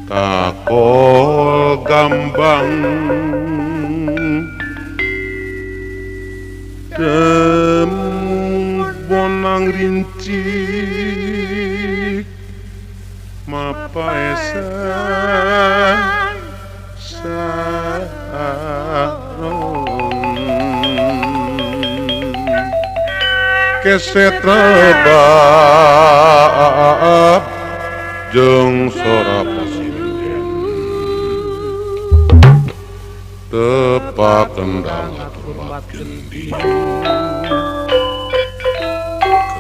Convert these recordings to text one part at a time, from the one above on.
takol gambang bonang rincik mapaesan keset rebab jeung sora pasinden tepak kendang turmat gending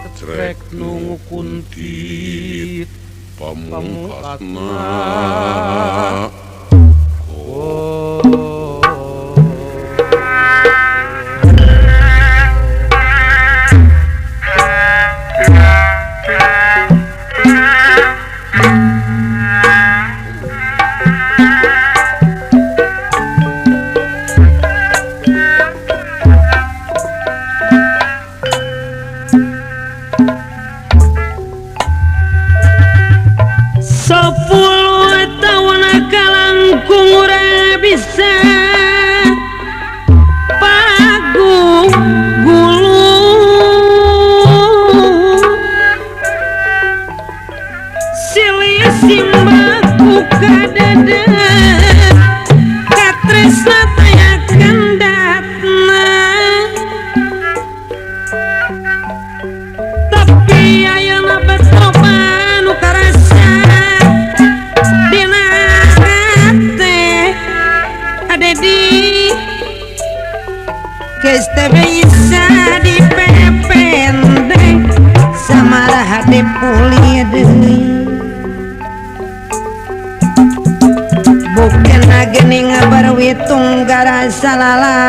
kecrek nungu kuntit pamungkasna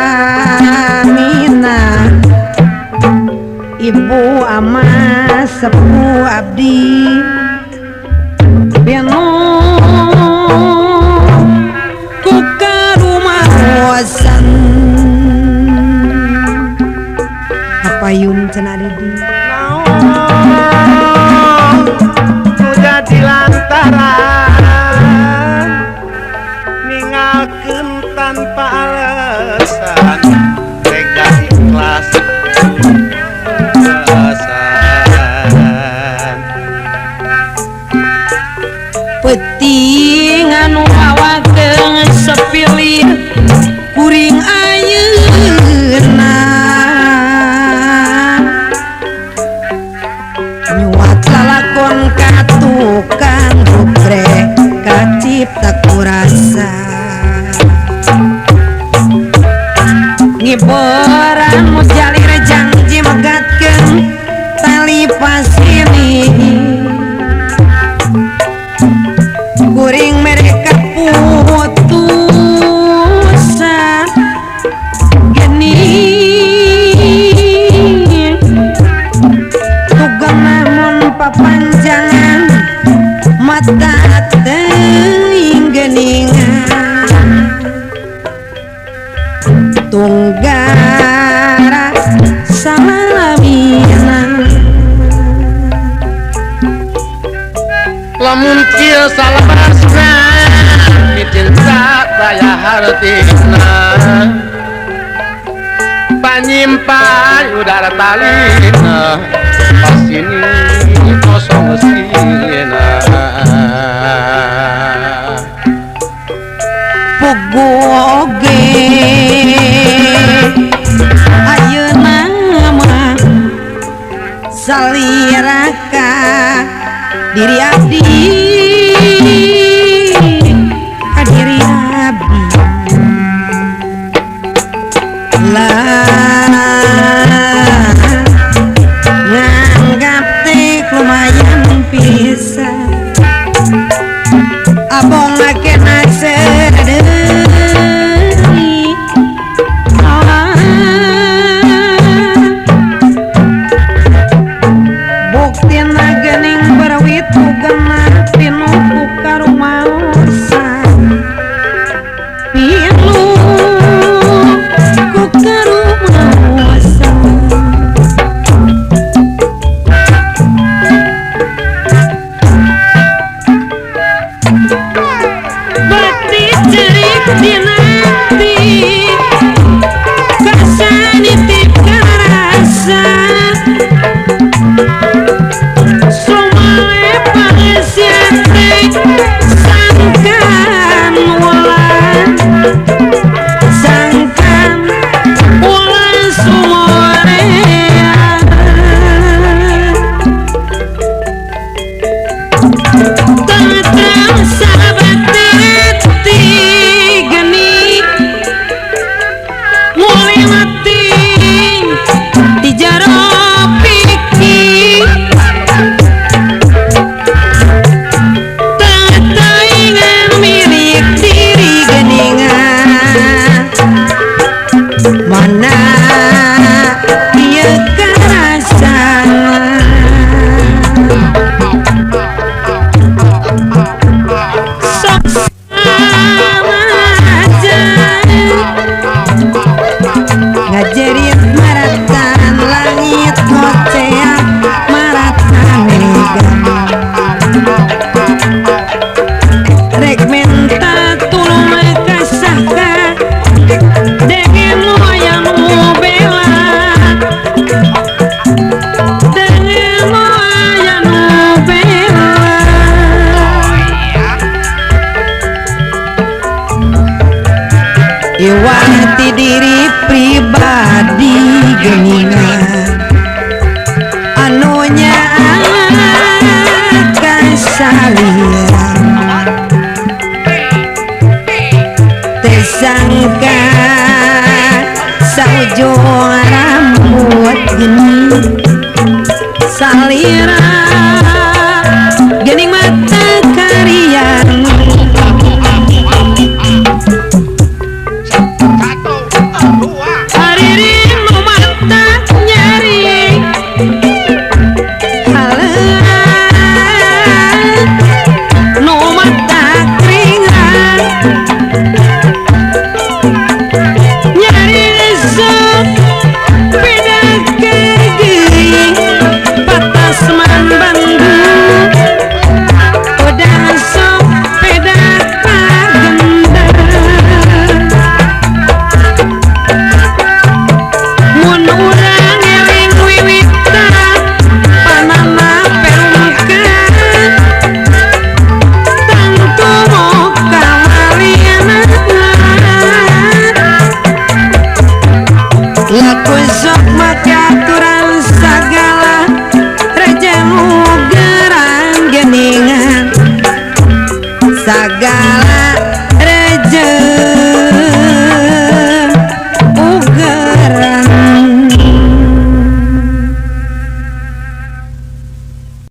salalamina ibu ama sepuh abdi beno ku ka rumah wasan apayun cenah dedi naon nu jadi lantaran ninggalkeun tanpa alasan tega ikhlas alasan peuting anu awakeun sepilih kuring ayeuna nyuat lalakon ka tukang rubrek ka cipta kurasa ngiboran mujalir janji megatkeun tali pasini kuring mereka putusan geni tugang namun papanjangan mata teuing geuningan tunggara salamina lamun kieu salabasna dicinta daya hartina panyimpan udara talina pasini kosong sina pugu oge ayeuna mah saliraka diri abdi diri abdi lah nganggap teh Iwati diri pribadi geningan anunya kasalian tesangka saujo rambut geni salira gening mata karian laku sok maka